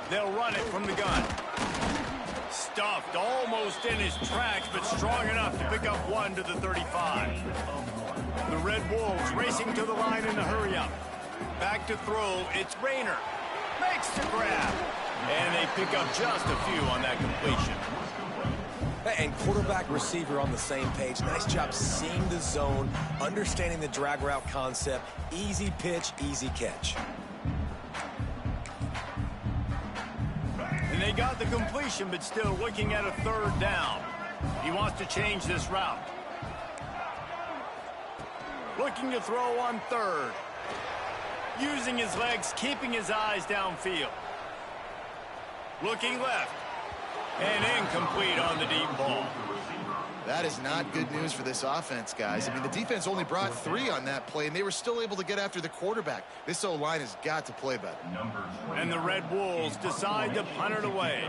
They'll run it from the gun. Stuffed almost in his tracks, but strong enough to pick up one to the 35. The Red Wolves racing to the line in a hurry-up. Back to throw, it's Rayner. Makes the grab. And they pick up just a few on that completion. And quarterback, receiver on the same page. Nice job seeing the zone, understanding the drag route concept. Easy pitch, easy catch. And they got the completion, but still looking at a third down. He wants to change this route. Looking to throw on third. Using his legs, keeping his eyes downfield. Looking left. And incomplete on the deep ball. That is not good news for this offense, guys. I mean, the defense only brought 3 on that play, and they were still able to get after the quarterback. This O-line has got to play better. And the Red Wolves decide to punt it away.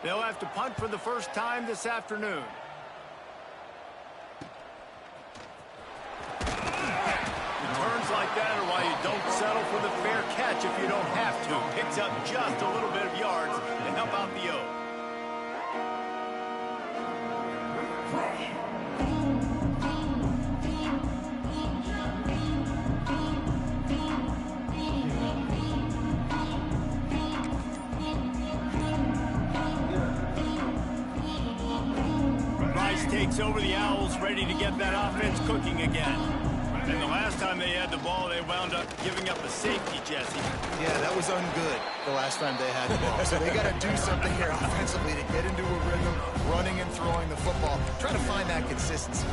They'll have to punt for the first time this afternoon. Returns like that are why you don't settle for the fair catch if you don't have to. Picks up just a little bit of yards to help out the O. Takes over the Owls, ready to get that offense cooking again. And the last time they had the ball, they wound up giving up a safety, Jesse. Yeah, that was ungood the last time they had the ball. So they got to do something here offensively to get into a rhythm, running and throwing the football. Try to find that consistency.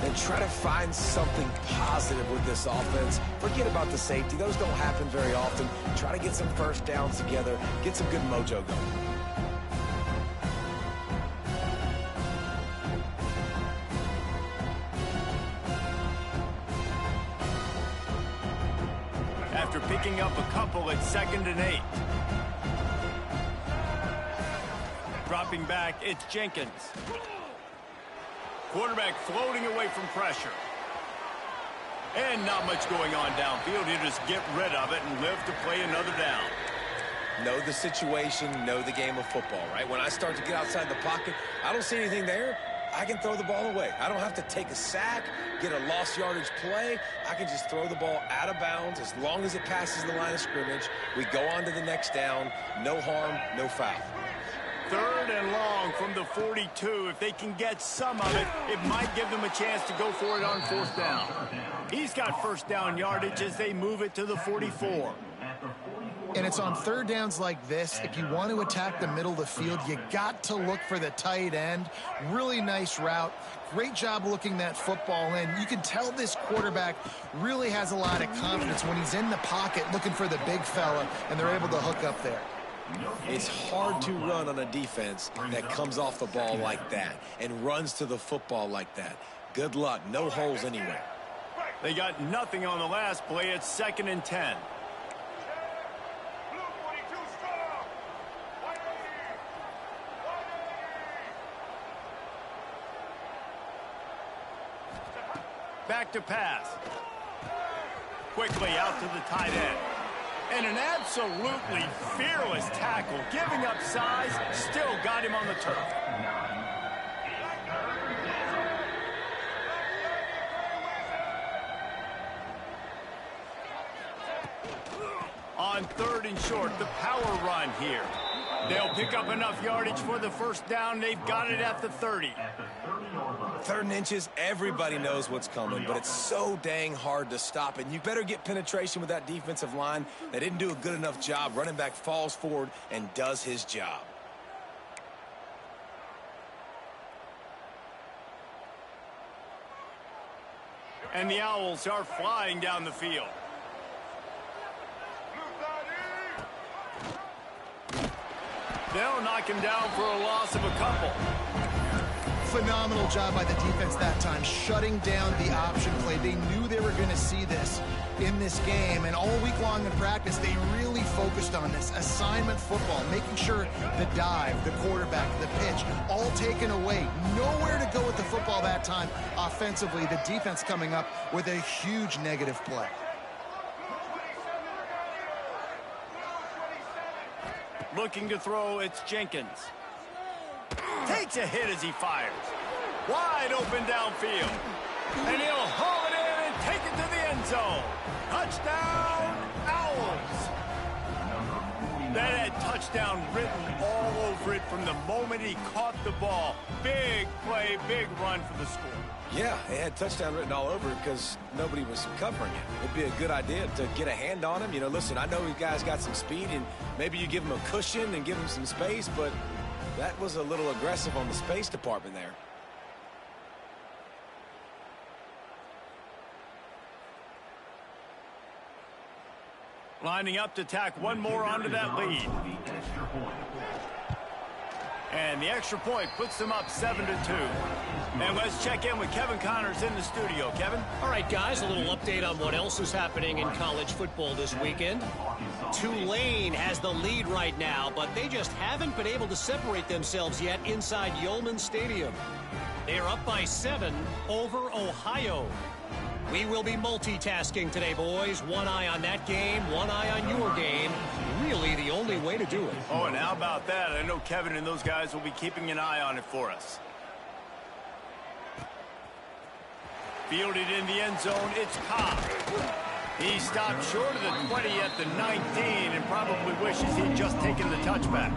And try to find something positive with this offense. Forget about the safety. Those don't happen very often. Try to get some first downs together. Get some good mojo going. After picking up a couple at 2nd and 8. Dropping back, it's Jenkins. Quarterback floating away from pressure. And not much going on downfield. He'll just get rid of it and live to play another down. Know the situation, know the game of football, right? When I start to get outside the pocket, I don't see anything there. I can throw the ball away. I don't have to take a sack, get a lost yardage play. I can just throw the ball out of bounds as long as it passes the line of scrimmage. We go on to the next down. No harm, no foul. 3rd and long from the 42. If they can get some of it, it might give them a chance to go for it on 4th down. He's got first down yardage as they move it to the 44. And it's on 3rd downs like this. If you want to attack the middle of the field, you got to look for the tight end. Really nice route. Great job looking that football in. You can tell this quarterback really has a lot of confidence when he's in the pocket looking for the big fella, and they're able to hook up there. It's hard to run on a defense that comes off the ball like that and runs to the football like that. Good luck. No holes anywhere. They got nothing on the last play. It's 2nd and 10. Back to pass. Quickly out to the tight end. And an absolutely fearless tackle. Giving up size, still got him on the turf. On 3rd and short, the power run here. They'll pick up enough yardage for the first down. They've got it at the 30. 3rd and inches, everybody knows what's coming, but it's so dang hard to stop. And you better get penetration with that defensive line. They didn't do a good enough job. Running back falls forward and does his job. And the Owls are flying down the field. They'll knock him down for a loss of a couple. Phenomenal job by the defense that time, shutting down the option play. They knew they were going to see this in this game, and all week long in practice, they really focused on this assignment football, making sure the dive, the quarterback, the pitch, all taken away. Nowhere to go with the football that time offensively. The defense coming up with a huge negative play. Looking to throw, it's Jenkins. Takes a hit as he fires. Wide open downfield. And he'll haul it in and take it to the end zone. Touchdown, Owls. That had touchdown written all over it from the moment he caught the ball. Big play, big run for the score. Yeah, it had touchdown written all over it because nobody was covering it. It'd be a good idea to get a hand on him. You know, listen, I know you guys got some speed, and maybe you give him a cushion and give him some space, but that was a little aggressive on the space department there. Lining up to tack one more onto that lead. And the extra point puts them up 7-2. And let's check in with Kevin Connors in the studio. Kevin? All right, guys, a little update on what else is happening in college football this weekend. Tulane has the lead right now, but they just haven't been able to separate themselves yet inside Yulman Stadium. They are up by 7 over Ohio. We will be multitasking today, boys. One eye on that game, one eye on your game. Really the only way to do it. Oh, and how about that? I know Kevin and those guys will be keeping an eye on it for us. Fielded in the end zone, it's Cobb. He stopped short of the 20 at the 19 and probably wishes he'd just taken the touchback.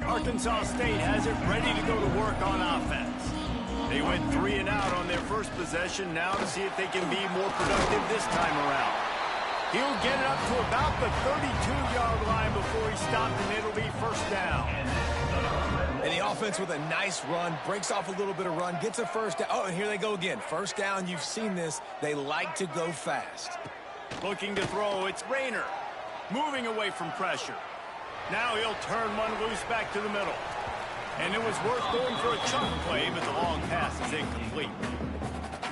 Arkansas State has it ready to go to work on offense. They went 3 and out on their first possession, now to see if they can be more productive this time around. He'll get it up to about the 32-yard line before he stopped, and it'll be first down. And the offense with a nice run, breaks off a little bit of run, gets a first down. Oh, and here they go again. First down, you've seen this. They like to go fast. Looking to throw, it's Rayner. Moving away from pressure. Now he'll turn one loose back to the middle. And it was worth going for a chunk play, but the long pass is incomplete.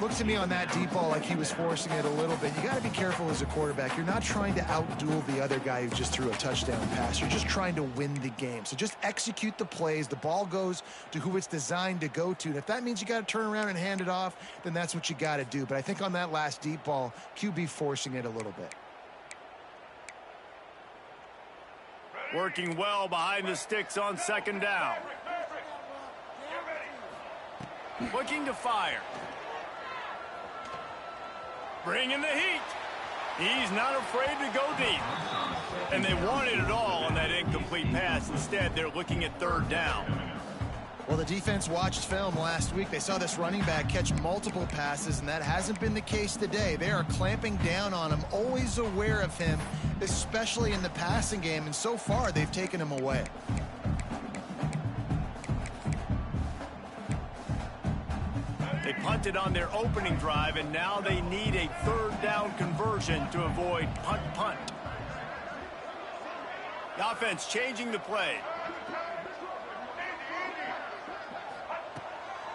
Looks to me on that deep ball like he was forcing it a little bit. You got to be careful as a quarterback. You're not trying to outduel the other guy who just threw a touchdown pass. You're just trying to win the game. So just execute the plays. The ball goes to who it's designed to go to. And if that means you got to turn around and hand it off, then that's what you got to do. But I think on that last deep ball, QB forcing it a little bit. Working well behind the sticks on second down. Looking to fire. Bringing the heat. He's not afraid to go deep. And they wanted it all on that incomplete pass. Instead, they're looking at third down. Well, the defense watched film last week. They saw this running back catch multiple passes, and that hasn't been the case today. They are clamping down on him, always aware of him, especially in the passing game, and so far they've taken him away. They punted on their opening drive, and now they need a third down conversion to avoid punt. The offense changing the play.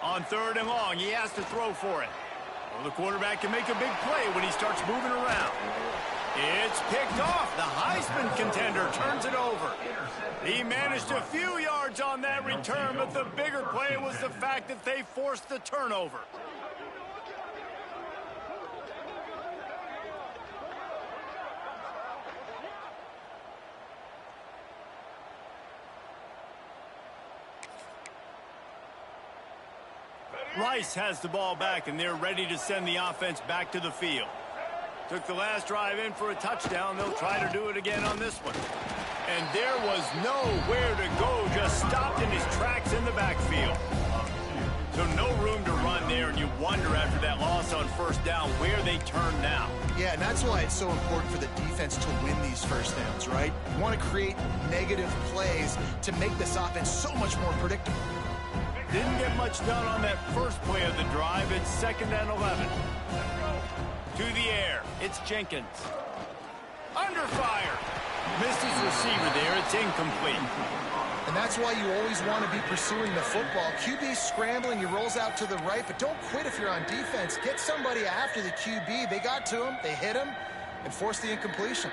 On third and long, he has to throw for it. Well, the quarterback can make a big play when he starts moving around. It's picked off. The Heisman contender turns it over. He managed a few yards on that return, but the bigger play was the fact that they forced the turnover. Rice has the ball back, and they're ready to send the offense back to the field. Took the last drive in for a touchdown. They'll try to do it again on this one. And there was nowhere to go, just stopped in his tracks in the backfield. So no room to run there, and you wonder after that loss on first down where they turn now. Yeah, and that's why it's so important for the defense to win these first downs, right? You want to create negative plays to make this offense so much more predictable. Didn't get much done on that first play of the drive. It's 2nd and 11. To the air, it's Jenkins. Under fire. Missed his receiver there. It's incomplete. And that's why you always want to be pursuing the football. QB's scrambling, he rolls out to the right, but don't quit if you're on defense. Get somebody after the QB. They got to him, they hit him, and force the incompletion.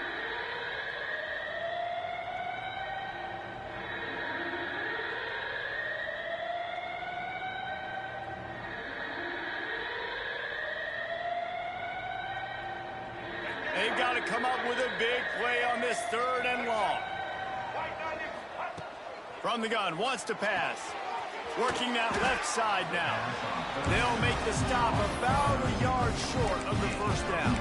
They've got to come up with a big play on this 3rd and long. From the gun, wants to pass. Working that left side now. They'll make the stop about a yard short of the 1st down.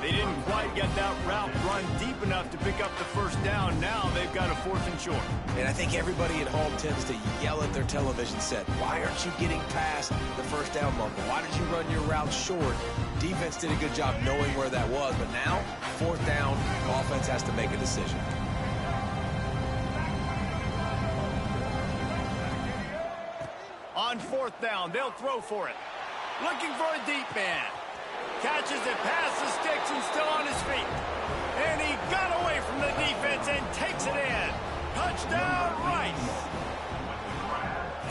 They didn't quite get that route run deep enough to pick up the 1st down. Now they've got a 4th and short. And I think everybody at home tends to yell at their television set, why aren't you getting past the 1st down marker? Why did you run your route short? Defense did a good job knowing where that was, but now, 4th down, offense has to make a decision. On 4th down, they'll throw for it. Looking for a deep man. Catches it past the sticks and still on his feet. And he got away from the defense and takes it in. Touchdown, Rice.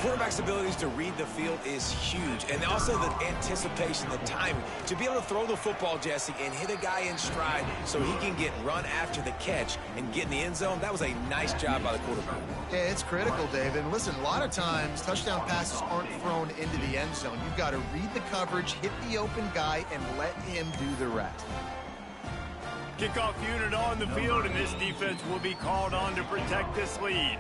Quarterback's abilities to read the field is huge, and also the anticipation, the timing. To be able to throw the football, Jesse, and hit a guy in stride so he can get run after the catch and get in the end zone, that was a nice job by the quarterback. Yeah, it's critical, David. And listen, a lot of times, touchdown passes aren't thrown into the end zone. You've got to read the coverage, hit the open guy, and let him do the rest. Kickoff unit on the field, and this defense will be called on to protect this lead.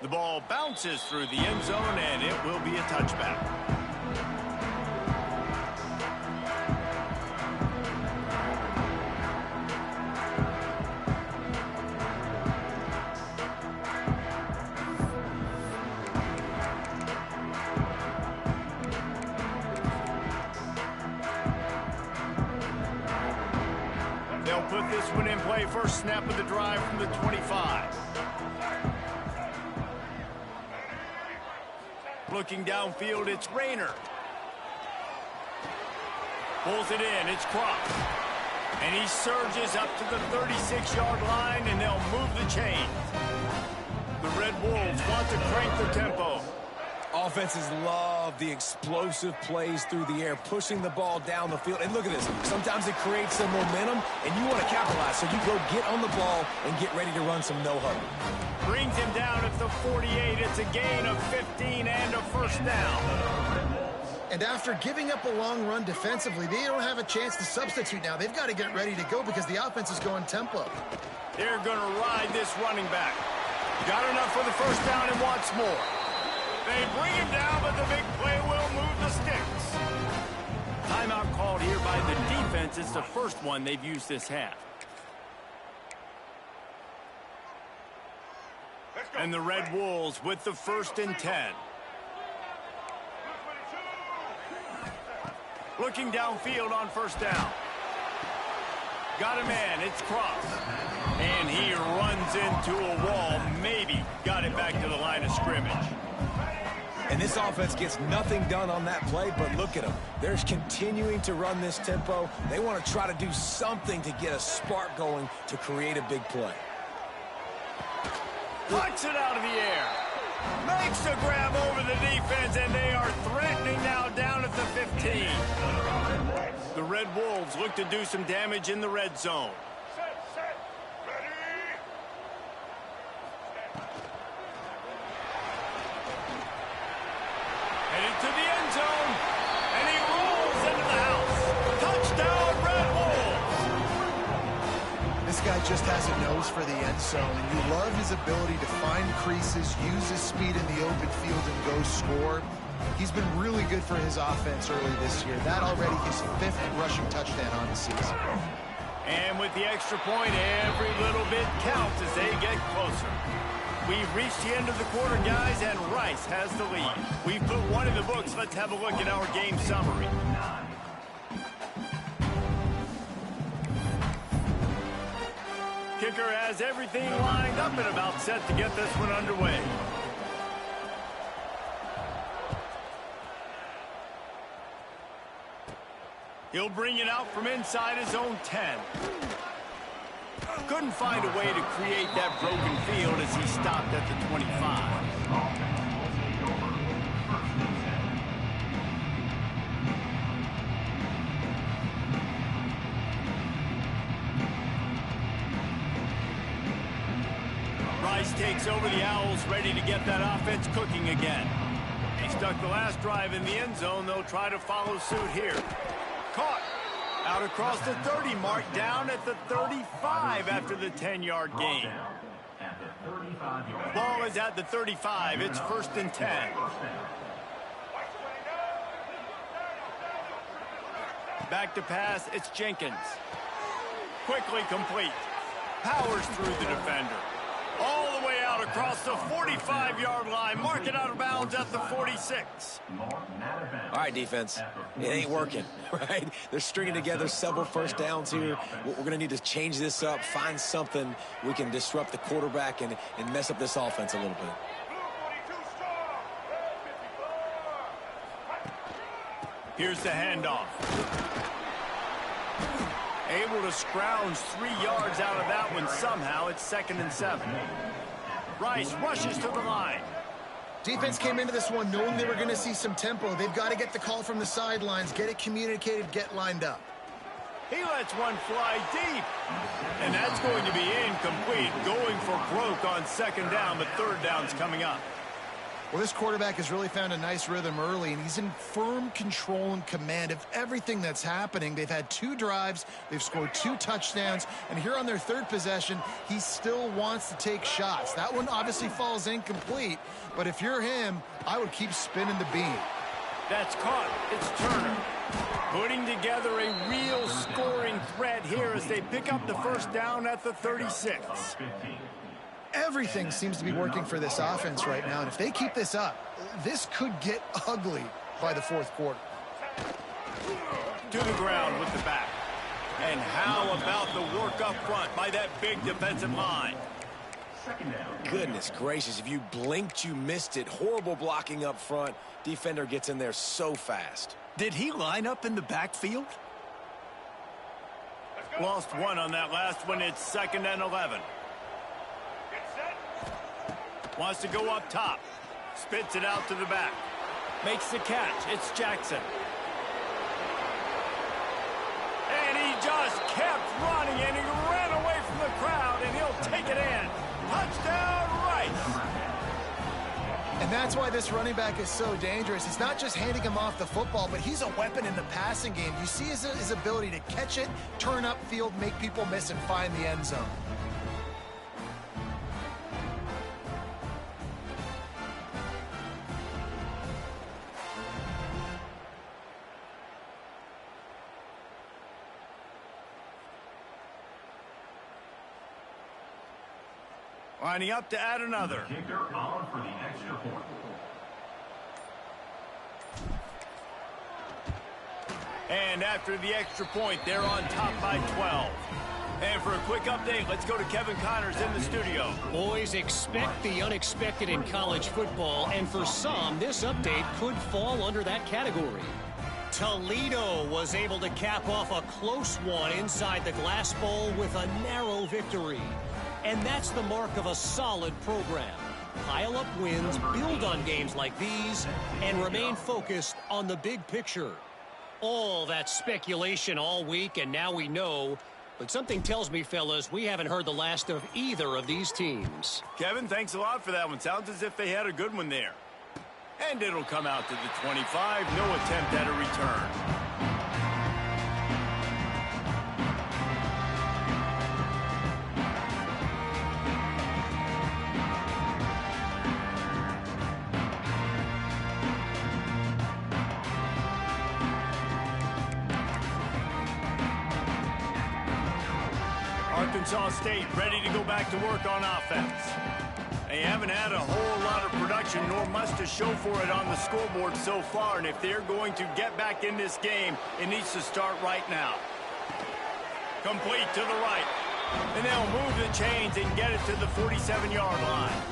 The ball bounces through the end zone, and it will be a touchback. They'll put this one in play. First snap of the drive from the 25. Looking downfield, it's Rayner. Pulls it in, it's Cross. And he surges up to the 36-yard line, and they'll move the chains. The Red Wolves want to crank the tempo. Offenses love the explosive plays through the air, pushing the ball down the field. And look at this. Sometimes it creates some momentum, and you want to capitalize. So you go get on the ball and get ready to run some no-huddle. Brings him down at the 48. It's a gain of 15 and a 1st down. And after giving up a long run defensively, they don't have a chance to substitute now. They've got to get ready to go because the offense is going tempo. They're going to ride this running back. Got enough for the 1st down and wants more. They bring him down, but the big play will move the sticks. Timeout called here by the defense. It's the first one they've used this half. And the Red Wolves with the 1st and 10. Looking downfield on 1st down. Got a man, it's Cross. And he runs into a wall, maybe got it back to the line of scrimmage. And this offense gets nothing done on that play, but look at them. They're continuing to run this tempo. They want to try to do something to get a spark going to create a big play. Plucks it out of the air. Makes a grab over the defense, and they are threatening now down at the 15. The Red Wolves look to do some damage in the red zone. Headed to the end zone, and he rolls into the house. Touchdown, Red Wolves! This guy just has a nose for the end zone, and you love his ability to find creases, use his speed in the open field, and go score. He's been really good for his offense early this year. That already his 5th rushing touchdown on the season. And with the extra point, every little bit counts as they get closer. We've reached the end of the quarter, guys, and Rice has the lead. We've put one in the books. Let's have a look at our game summary. Kicker has everything lined up and about set to get this one underway. He'll bring it out from inside his own 10. Couldn't find a way to create that broken field as he stopped at the 25. Rice takes over the Owls, ready to get that offense cooking again. He stuck the last drive in the end zone. They'll try to follow suit here. Caught. Out across the 30 mark, down at the 35 after the 10-yard gain. Ball is at the 35. It's 1st and 10. Back to pass, it's Jenkins. Quickly complete. Powers through the defender. All the way out across the 45-yard line. Mark it out of bounds at the 46. All right, defense. It ain't working, right? They're stringing together several first downs here. We're going to need to change this up, find something we can disrupt the quarterback and mess up this offense a little bit. Here's the handoff. Able to scrounge 3 yards out of that one somehow. It's 2nd and 7. Rice rushes to the line. Defense came into this one knowing they were going to see some tempo. They've got to get the call from the sidelines, get it communicated, get lined up. He lets one fly deep. And that's going to be incomplete. Going for broke on 2nd down, but 3rd down's coming up. Well, this quarterback has really found a nice rhythm early, and he's in firm control and command of everything that's happening. They've had 2 drives, they've scored 2 touchdowns, and here on their 3rd possession, he still wants to take shots. That one obviously falls incomplete, but if you're him, I would keep spinning the beam. That's caught. It's Turner. Putting together a real scoring threat here as they pick up the 1st down at the 36. Everything seems to be working for this offense right now, and if they keep this up, this could get ugly by the 4th quarter. To the ground with the back. And how about the work up front by that big defensive line? Goodness gracious, if you blinked, you missed it. Horrible blocking up front. Defender gets in there so fast. Did he line up in the backfield? Lost one on that last one. It's 2nd and 11. Wants to go up top. Spits it out to the back. Makes the catch. It's Jackson. And he just kept running, and he ran away from the crowd, and he'll take it in. Touchdown, Rice. And that's why this running back is so dangerous. It's not just handing him off the football, but he's a weapon in the passing game. You see his ability to catch it, turn upfield, make people miss, and find the end zone. Lining up to add another. Kicker on for the extra point. And after the extra point, they're on top by 12. And for a quick update, let's go to Kevin Connors in the studio. Boys, expect the unexpected in college football, and for some, this update could fall under that category. Toledo was able to cap off a close one inside the Glass Bowl with a narrow victory. And that's the mark of a solid program. Pile up wins, build on games like these, and remain focused on the big picture. All that speculation all week, and now we know. But something tells me, fellas, we haven't heard the last of either of these teams. Kevin, thanks a lot for that one. Sounds as if they had a good one there. And it'll come out to the 25. No attempt at a return. Arkansas State ready to go back to work on offense. They haven't had a whole lot of production, nor much to show for it on the scoreboard so far. And if they're going to get back in this game, it needs to start right now. Complete to the right. And they'll move the chains and get it to the 47-yard line.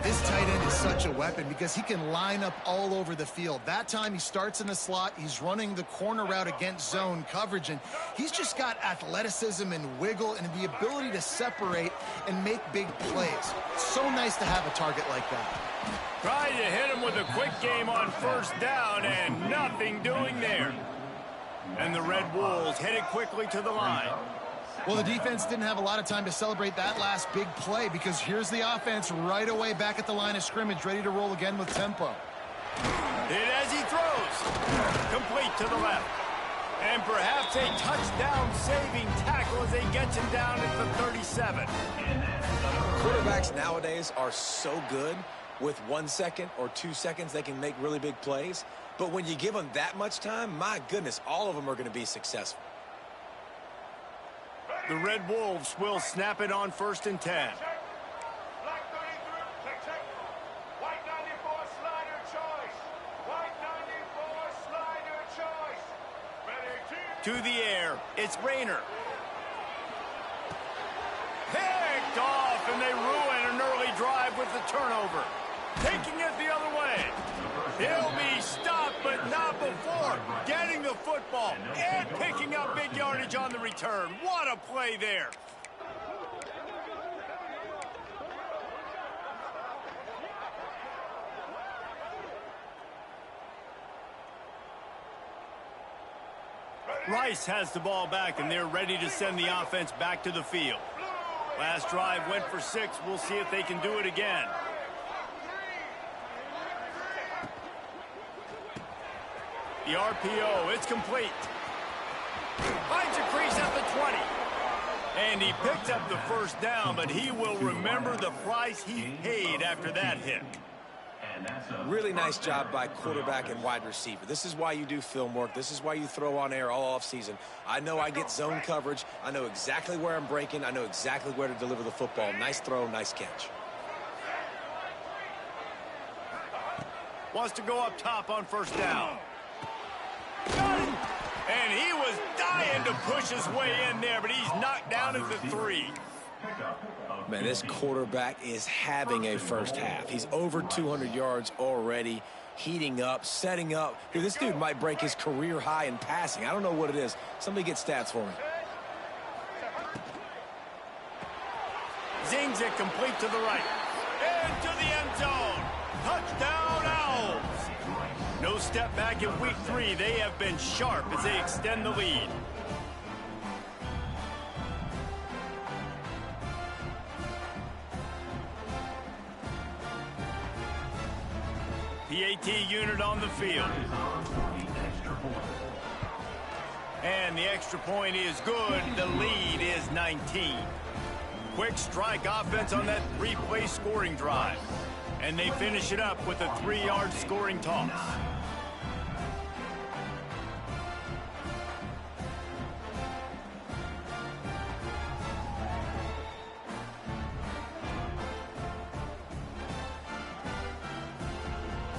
They His tight end is such a weapon because he can line up all over the field. That time he starts in the slot, he's running the corner route against zone coverage, and he's just got athleticism and wiggle and the ability to separate and make big plays. It's so nice to have a target like that. Tried to hit him with a quick game on first down, and nothing doing there. And the Red Wolves headed quickly to the line. Well, the defense didn't have a lot of time to celebrate that last big play because here's the offense right away back at the line of scrimmage, ready to roll again with tempo. Hit as he throws. Complete to the left. And perhaps a touchdown-saving tackle as they gets him down at the 37. Quarterbacks nowadays are so good. With 1 second or 2 seconds, they can make really big plays. But when you give them that much time, my goodness, all of them are going to be successful. The Red Wolves will snap it on 1st and 10. To the air, it's Rayner. Picked off, and they ruin an early drive with the turnover. Taking it the other way. He'll be stopped, but not before getting the football and picking up big yardage on the return. What a play there. Rice has the ball back, and they're ready to send the offense back to the field. Last drive went for 6. We'll see if they can do it again. The RPO, it's complete. Finds a crease at the 20. And he picked up the first down, but he will remember the price he paid after that hit. Really nice job by quarterback and wide receiver. This is why you do film work. This is why you throw on air all offseason. I know I get zone coverage. I know exactly where I'm breaking. I know exactly where to deliver the football. Nice throw, nice catch. Wants to go up top on first down. Got him. And he was dying to push his way in there, but he's knocked down at the 3. Man, this quarterback is having a first half. He's over 200 yards already, heating up, setting up. Here, this dude might break his career high in passing. I don't know what it is. Somebody get stats for me. Zings it complete to the right. Into the end zone. Touchdown, Owls. No step back in week 3. They have been sharp as they extend the lead. PAT unit on the field. And the extra point is good. The lead is 19. Quick strike offense on that 3-play scoring drive. And they finish it up with a 3-yard scoring toss.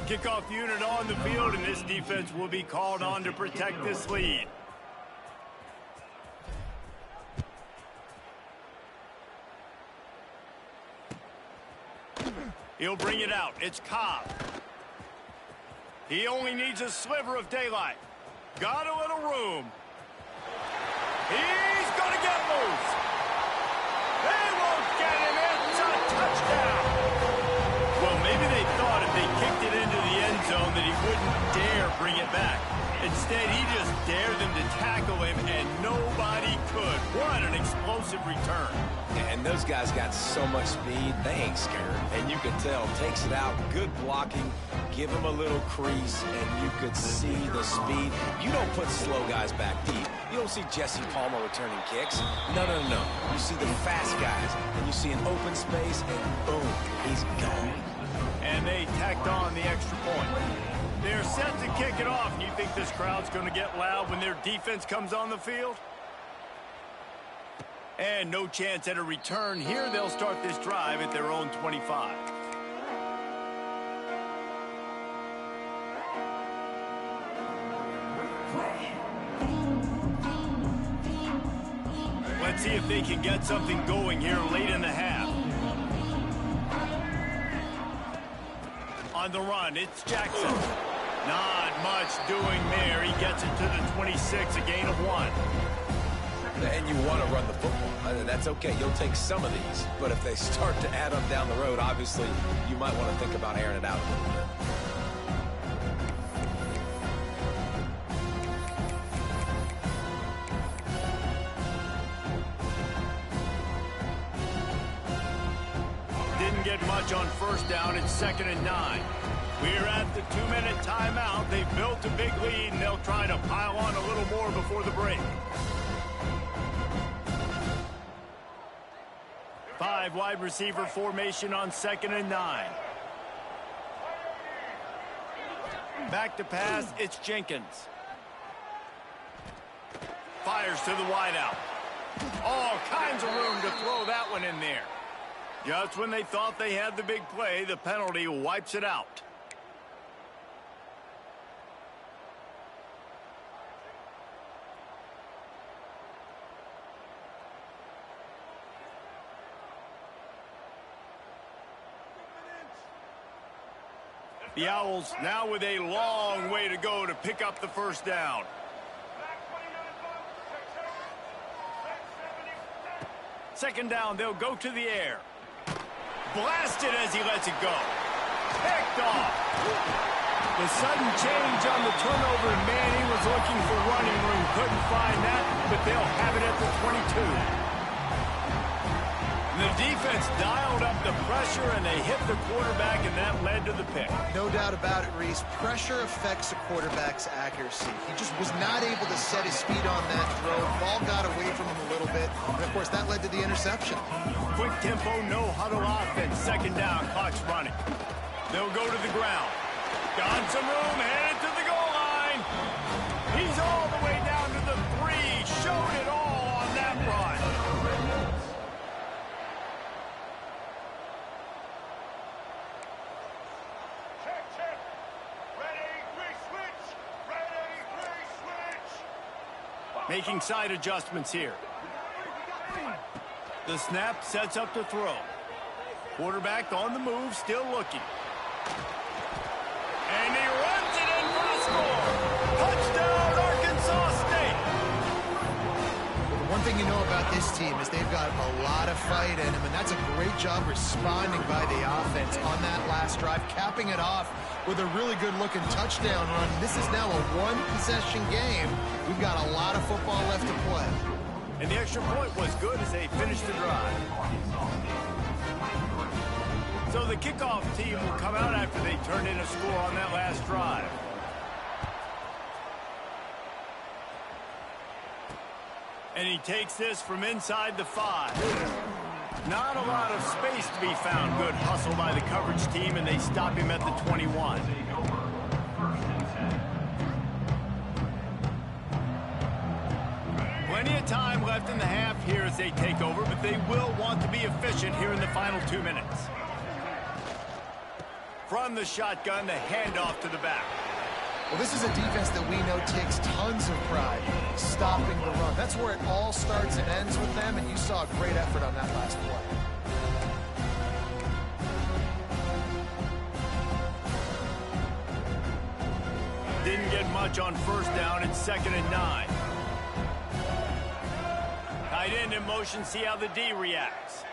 Kickoff unit on the field, and this defense will be called on to protect this lead. He'll bring it out. It's Cobb. He only needs a sliver of daylight. Got a little room. He's going to get loose. They won't get him. It's a touchdown. Well, maybe they thought if they kicked it into the end zone that he wouldn't dare bring it back. Instead, he just dared them to tackle him, and nobody could. What an explosive return. And those guys got so much speed, they ain't scared. And you could tell, takes it out, good blocking, give him a little crease, and you could see the speed. You don't put slow guys back deep. You don't see Jesse Palmer returning kicks. No, no, no. You see the fast guys, and you see an open space, and boom, he's gone. And they tacked on the extra point. They're set to kick it off. You think this crowd's going to get loud when their defense comes on the field? And no chance at a return here. They'll start this drive at their own 25. Let's see if they can get something going here late in the half. On the run, it's Jackson. Not much doing there. He gets it to the 26, a gain of 1. And you want to run the football. That's okay. You'll take some of these. But if they start to add up down the road, obviously, you might want to think about airing it out a little bit. Didn't get much on first down. It's 2nd and 9. We're at the 2-minute timeout. They've built a big lead, and they'll try to pile on a little more before the break. 5 wide receiver formation on 2nd and 9. Back to pass, it's Jenkins. Fires to the wideout. All kinds of room to throw that one in there. Just when they thought they had the big play, the penalty wipes it out. The Owls now with a long way to go to pick up the first down. Second down, they'll go to the air. Blasted as he lets it go. Picked off. The sudden change on the turnover, Manning was looking for running room. Couldn't find that, but they'll have it at the 22. The defense dialed up the pressure, and they hit the quarterback, and that led to the pick. No doubt about it, Reese. Pressure affects a quarterback's accuracy. He just was not able to set his speed on that throw. Ball got away from him a little bit, and, of course, that led to the interception. Quick tempo, no huddle offense. Second down, clock's running. They'll go to the ground. Got some room, headed to the goal line. He's all the way down to the 3. Showed it all on that run. Making side adjustments here. The snap sets up to throw. Quarterback on the move, still looking. And he runs it in for a score. Touchdown, Arkansas State. Well, the one thing you know about this team is they've got a lot of fight in them, and that's a great job responding by the offense on that last drive, capping it off with a really good-looking touchdown run. This is now a one-possession game. We've got a lot of football left to play. And the extra point was good as they finished the drive. So the kickoff team will come out after they turned in a score on that last drive. And he takes this from inside the 5. Not a lot of space to be found. Good hustle by the coverage team, and they stop him at the 21. Plenty of time left in the half here as they take over, but they will want to be efficient here in the final 2 minutes. From the shotgun, the handoff to the back. Well, this is a defense that we know takes tons of pride stopping the run. That's where it all starts and ends with them, and you saw a great effort on that last play. Didn't get much on first down. It's 2nd and 9. Tight end in motion, see how the D reacts.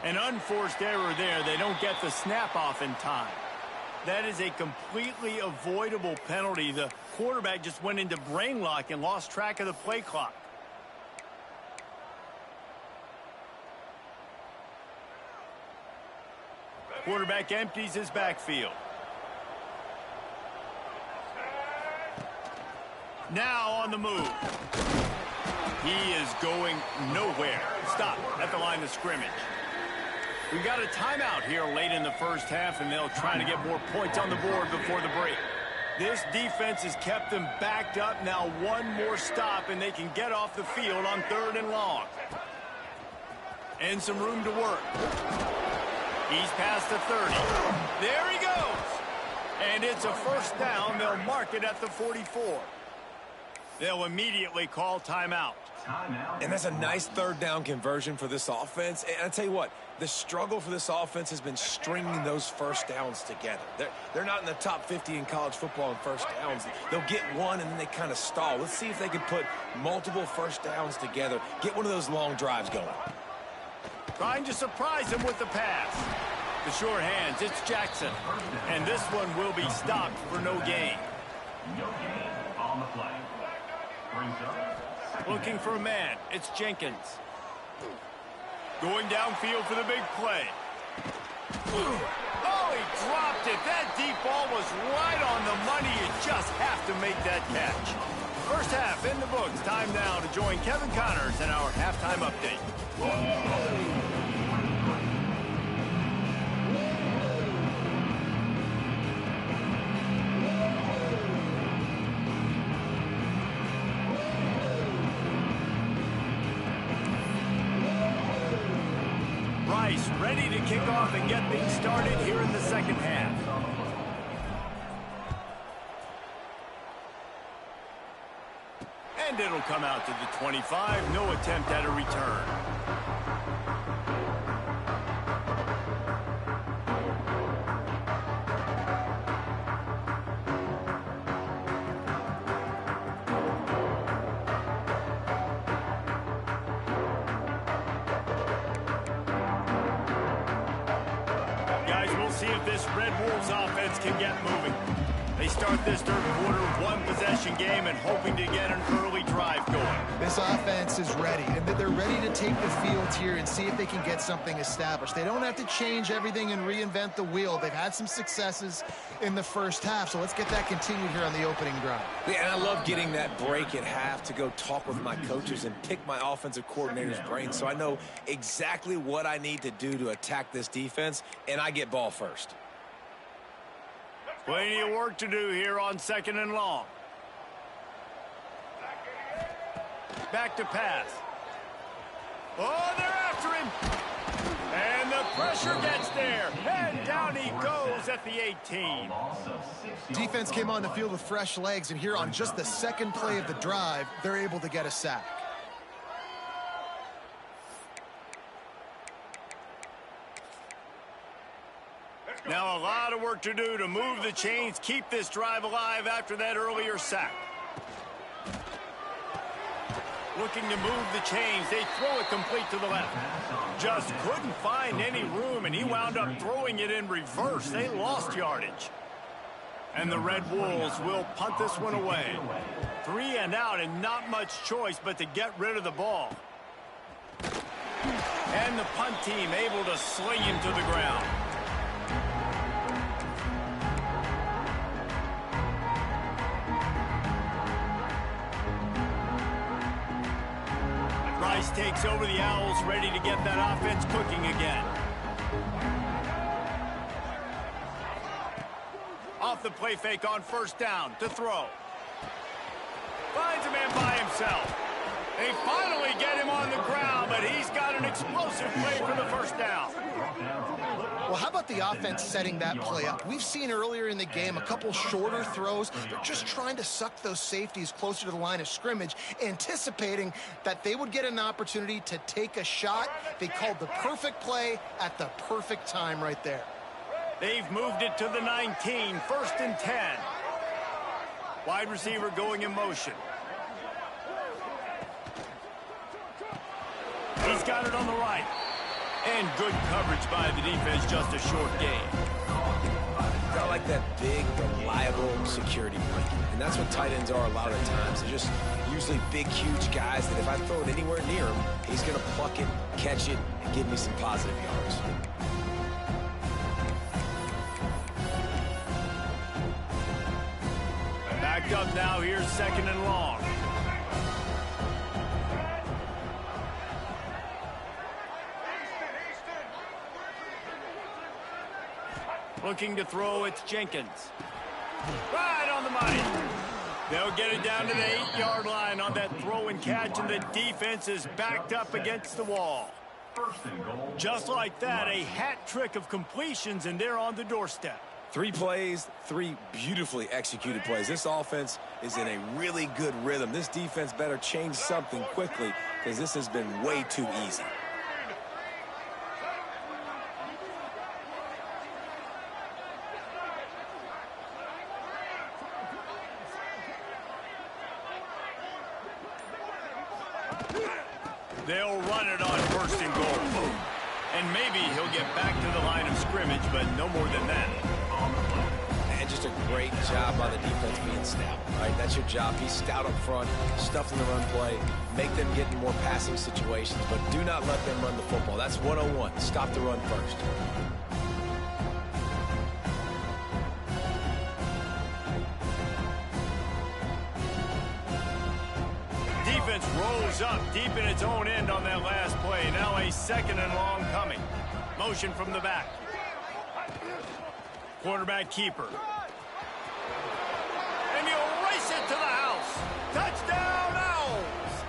An unforced error there. They don't get the snap off in time. That is a completely avoidable penalty. The quarterback just went into brain lock and lost track of the play clock. Quarterback empties his backfield. Now on the move. He is going nowhere. Stop at the line of scrimmage. We've got a timeout here late in the first half, and they'll try to get more points on the board before the break. This defense has kept them backed up. Now one more stop, and they can get off the field on 3rd and long. And some room to work. He's past the 30. There he goes. And it's a first down. They'll mark it at the 44. They'll immediately call timeout. And that's a nice third down conversion for this offense. And I tell you what, the struggle for this offense has been stringing those first downs together. They're not in the top 50 in college football in first downs. They'll get one and then they kind of stall. Let's see if they can put multiple first downs together, get one of those long drives going. Trying to surprise him with the pass. The short hands, it's Jackson. And this one will be stopped for no gain. No gain on the play. Brings up Looking for a man, it's Jenkins. Going downfield for the big play. Oh, he dropped it. That deep ball was right on the money. You just have to make that catch. First half in the books. Time now to join Kevin Connors in our halftime update. Rice ready to kick off and get things started here in the second half. And it'll come out to the 25. No attempt at a return. See if this Red Wolves offense can get moving. They start this third quarter one-possession game and hoping to get an early drive going. This offense is ready, and they're ready to take the field here and see if they can get something established. They don't have to change everything and reinvent the wheel. They've had some successes in the first half, so let's get that continued here on the opening drive. Yeah, and I love getting that break at half to go talk with my coaches and pick my offensive coordinator's brain so I know exactly what I need to do to attack this defense, and I get ball first. Plenty of work to do here on second and long. Back to pass. Oh, they're after him. And the pressure gets there. And down he goes at the 18. Defense came on the field with fresh legs, and here on just the second play of the drive, they're able to get a sack. Now a lot of work to do to move the chains, keep this drive alive after that earlier sack. Looking to move the chains. They throw it complete to the left. Just couldn't find any room, and he wound up throwing it in reverse. They lost yardage. And the Red Wolves will punt this one away. 3 and out, and not much choice but to get rid of the ball. And the punt team able to sling him to the ground. Rice takes over the Owls, ready to get that offense cooking again. Off the play fake on first down to throw. Finds a man by himself. They finally get him on the ground, but he's got an explosive play for the first down. Well, how about the offense setting that play up? We've seen earlier in the game a couple shorter throws. They're just trying to suck those safeties closer to the line of scrimmage, anticipating that they would get an opportunity to take a shot. They called the perfect play at the perfect time right there. They've moved it to the 19, first and 10. Wide receiver going in motion. He's got it on the right. And good coverage by the defense, just a short gain. I like that big, reliable security blanket. And that's what tight ends are a lot of times. They're just usually big, huge guys that if I throw it anywhere near him, he's going to pluck it, catch it, and give me some positive yards. Backed up now, here's second and long. Looking to throw, it's Jenkins. Right on the money. They'll get it down to the 8-yard line on that throw and catch, and the defense is backed up against the wall. First and goal. Just like that, a hat trick of completions, and they're on the doorstep. 3 plays, 3 beautifully executed plays. This offense is in a really good rhythm. This defense better change something quickly because this has been way too easy. They'll run it on first and goal. And maybe he'll get back to the line of scrimmage, but no more than that. And just a great job by the defense being stout, right? That's your job. Be stout up front, stuff in the run play, make them get in more passing situations, but do not let them run the football. That's 101. Stop the run first. Defense rolls up deep in its own end on that last play. Now a second and long coming. Motion from the back. Quarterback keeper. And he'll race it to the house. Touchdown, Owls!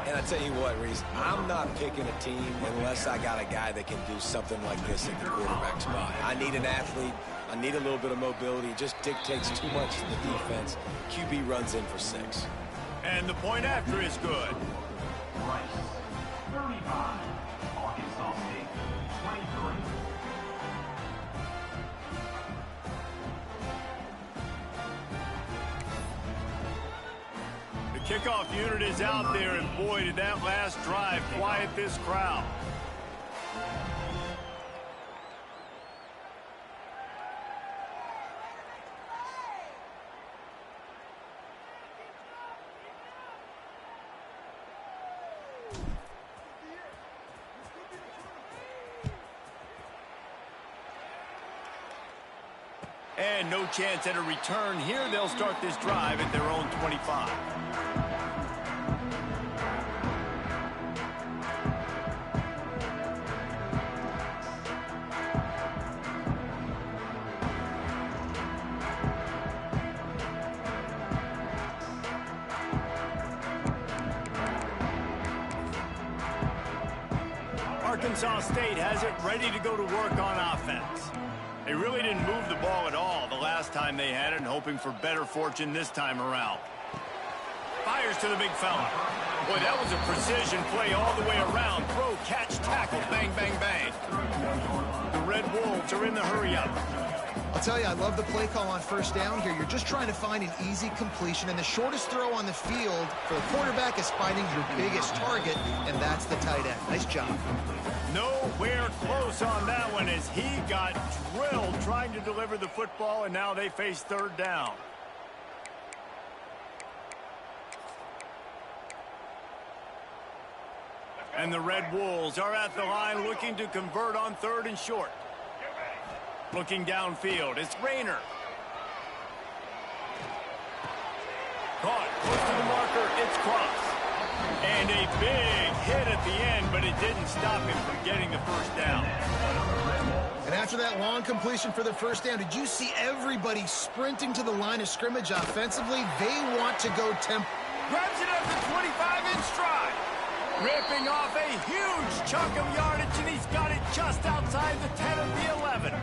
And I tell you what, Reese, I'm not picking a team unless I got a guy that can do something like this at the quarterback spot. I need an athlete. I need a little bit of mobility. It just dictates too much to the defense. QB runs in for 6. And the point after is good. Rice, 35. Arkansas State, 23. The kickoff unit is out there, and boy, did that last drive quiet this crowd. And no chance at a return here. They'll start this drive at their own 25. Arkansas State has it ready to go to work on offense. They really didn't move the ball at all the last time they had it, and hoping for better fortune this time around. Fires to the big fella. Boy, that was a precision play all the way around. Throw, catch, tackle, bang, bang, bang. The Red Wolves are in the hurry-up. I'll tell you, I love the play call on first down here. You're just trying to find an easy completion, and the shortest throw on the field for the quarterback is finding your biggest target, and that's the tight end. Nice job. Nowhere close on that one as he got drilled trying to deliver the football, and now they face third down. And the Red Wolves are at the line looking to convert on third and short. Looking downfield, it's Rayner. Caught, close to the marker, it's Cross. And a big hit at the end, but it didn't stop him from getting the first down. And after that long completion for the first down, did you see everybody sprinting to the line of scrimmage offensively? They want to go tempo. Grabs it at the 25 in stride. Ripping off a huge chunk of yardage, and he's got it just outside the 10 of the 11.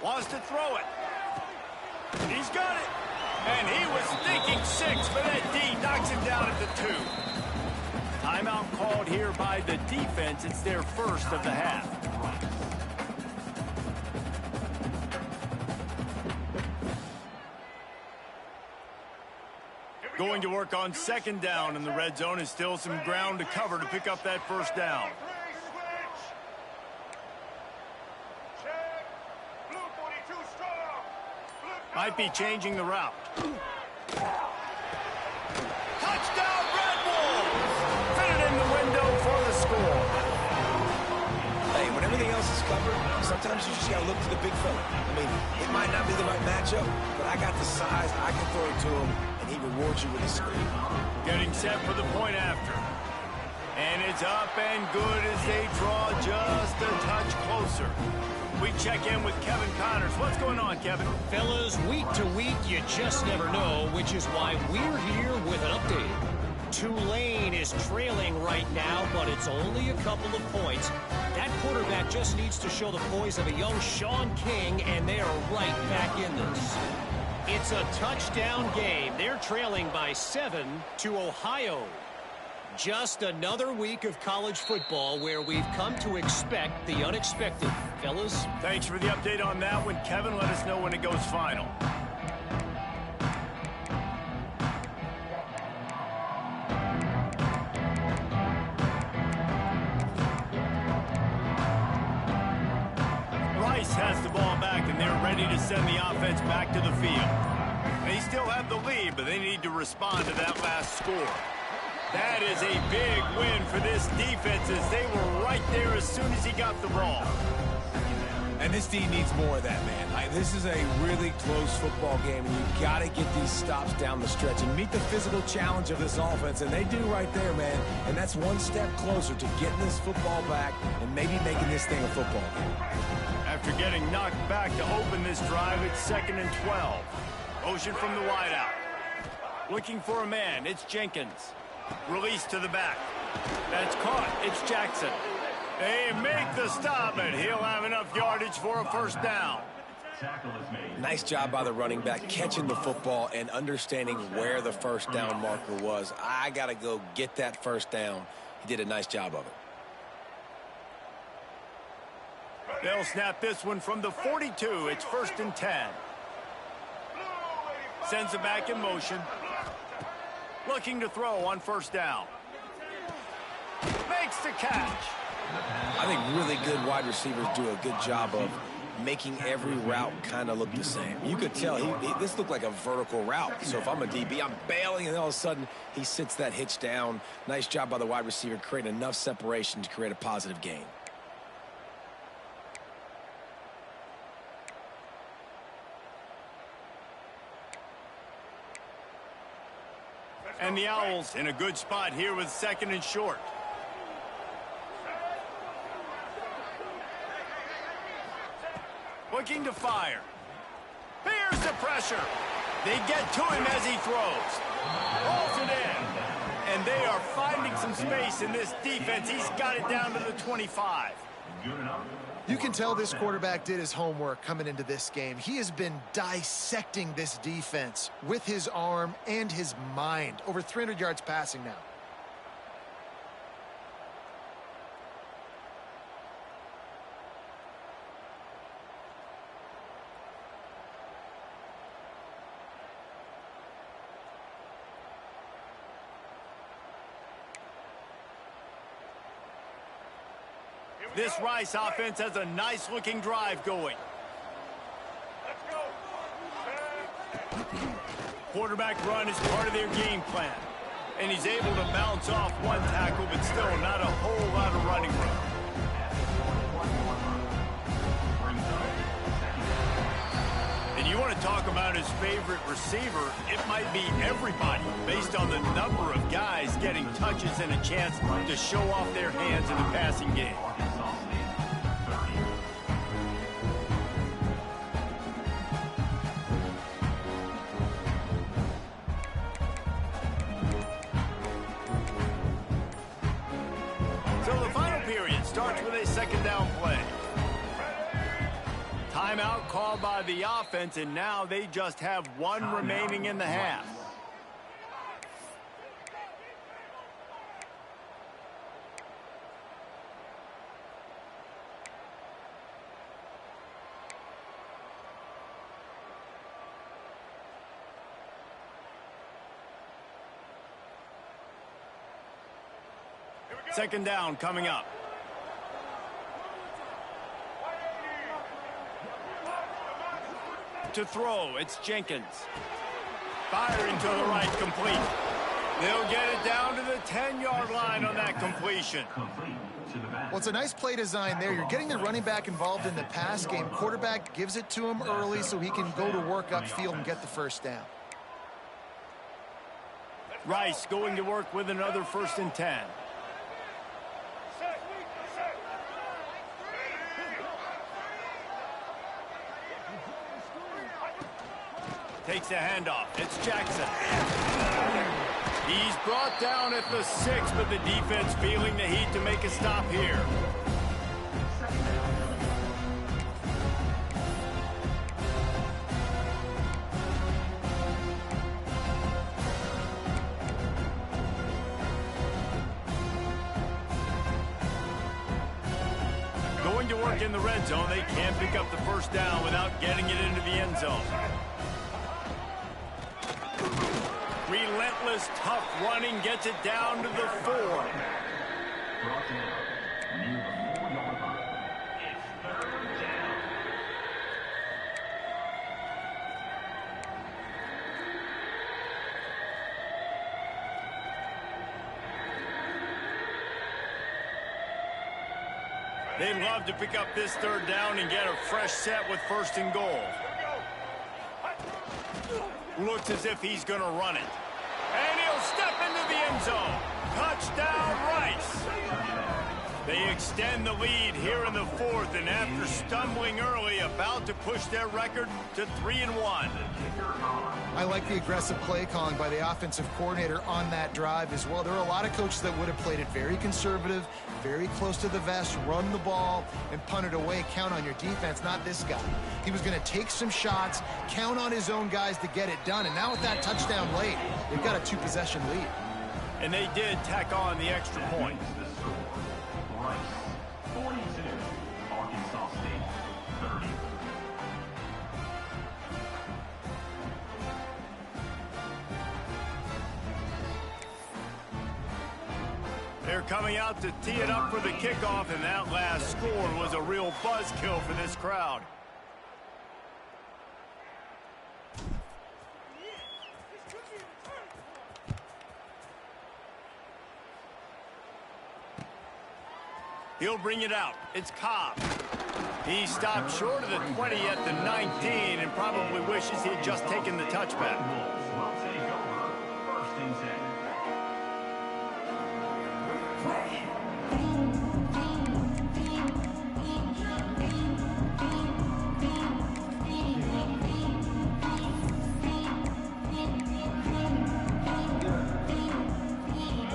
Wants to throw it. He's got it. And he was thinking 6, but that D knocks him down at the 2. Timeout called here by the defense. It's their first of the half. Going to work on second down, and the red zone is still some ground to cover to pick up that first down. Might be changing the route. Touchdown, Red Wolves! Fit it in the window for the score. Hey, when everything else is covered, sometimes you just got to look to the big fella. I mean, it might not be the right matchup, but I got the size, I can throw it to him, and he rewards you with a screen. Getting set for the point after. And it's up and good as they draw just a touch closer. We check in with Kevin Connors. What's going on, Kevin? Fellas, week to week, you just never know, which is why we're here with an update. Tulane is trailing right now, but it's only a couple of points. That quarterback just needs to show the poise of a young Sean King, and they are right back in this. It's a touchdown game. They're trailing by 7 to Ohio. Just another week of college football where we've come to expect the unexpected. Fellas? Thanks for the update on that one, Kevin. Let us know when it goes final. Rice has the ball back, and they're ready to send the offense back to the field. They still have the lead, but they need to respond to that last score. That is a big win for this defense as they were right there as soon as he got the ball. And this team needs more of that, man. This is a really close football game, and you've got to get these stops down the stretch and meet the physical challenge of this offense, and they do right there, man. And that's one step closer to getting this football back and maybe making this thing a football game. After getting knocked back to open this drive, it's 2nd and 12. Motion from the wideout. Looking for a man, it's Jenkins. Release to the back. That's caught. It's Jackson. They make the stop, and he'll have enough yardage for a first down. Nice job by the running back catching the football and understanding where the first down marker was. I got to go get that first down. He did a nice job of it. They'll snap this one from the 42. It's 1st and 10. Sends it back in motion. Looking to throw on first down. Makes the catch. I think really good wide receivers do a good job of making every route kind of look the same. You could tell this looked like a vertical route. So if I'm a DB, I'm bailing, and all of a sudden he sits that hitch down. Nice job by the wide receiver creating enough separation to create a positive gain. And the Owls in a good spot here with 2nd and short. Looking to fire. Here's the pressure. They get to him as he throws. Rolls it in. And they are finding some space in this defense. He's got it down to the 25. You can tell this quarterback did his homework coming into this game. He has been dissecting this defense with his arm and his mind. Over 300 yards passing now. This Rice offense has a nice-looking drive going. Quarterback run is part of their game plan. And he's able to bounce off one tackle, but still not a whole lot of running room. And you want to talk about his favorite receiver, it might be everybody, based on the number of guys getting touches and a chance to show off their hands in the passing game. So the final period starts with a 2nd down play. Timeout called by the offense, and now they just have one remaining in the half. Second down coming up. To throw, it's Jenkins. Firing to the right, complete. They'll get it down to the 10-yard line on that completion. Well, it's a nice play design there. You're getting the running back involved in the pass game. Quarterback gives it to him early so he can go to work upfield and get the first down. Rice going to work with another 1st and 10. Takes the handoff. It's Jackson. He's brought down at the 6, but the defense feeling the heat to make a stop here. Going to work in the red zone. They can't pick up the first down without getting it into the end zone. Relentless, tough running gets it down to the 4. Brought down near the 4-yard line. It's third down. They'd love to pick up this third down and get a fresh set with 1st and goal. Looks as if he's going to run it. And he'll step into the end zone. Touchdown, Rice. They extend the lead here in the 4th, and after stumbling early, about to push their record to 3-1. I like the aggressive play calling by the offensive coordinator on that drive as well. There are a lot of coaches that would have played it very conservative, very close to the vest, run the ball, and punt it away. Count on your defense, not this guy. He was going to take some shots, count on his own guys to get it done, and now with that touchdown late, they've got a 2-possession lead. And they did tack on the extra point. The score, Rice 42, Arkansas State 30. They're coming out to tee it up for the kickoff, and that last score was a real buzzkill for this crowd. He'll bring it out. It's Cobb. He stopped short of the 20 at the 19 and probably wishes he'd just taken the touchback. Wolves will take over 1st and 10.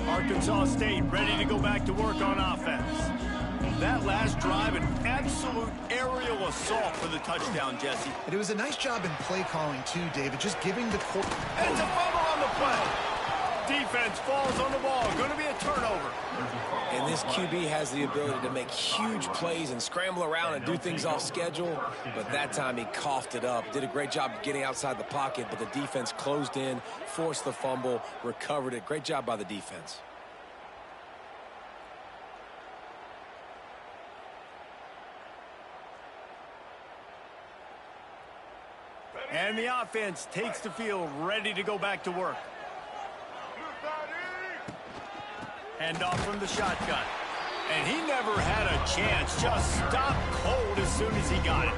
Arkansas State ready to go back to work on offense. That last drive, an absolute aerial assault for the touchdown, Jesse. And it was a nice job in play calling too, David, just giving the court. And it's a fumble on the play. Defense falls on the ball. Going to be a turnover. And this QB has the ability to make huge plays and scramble around and do things off schedule. But that time he coughed it up. Did a great job getting outside the pocket, but the defense closed in, forced the fumble, recovered it. Great job by the defense. And the offense takes the field, ready to go back to work. Hand off from the shotgun. And he never had a chance. Just stopped cold as soon as he got it.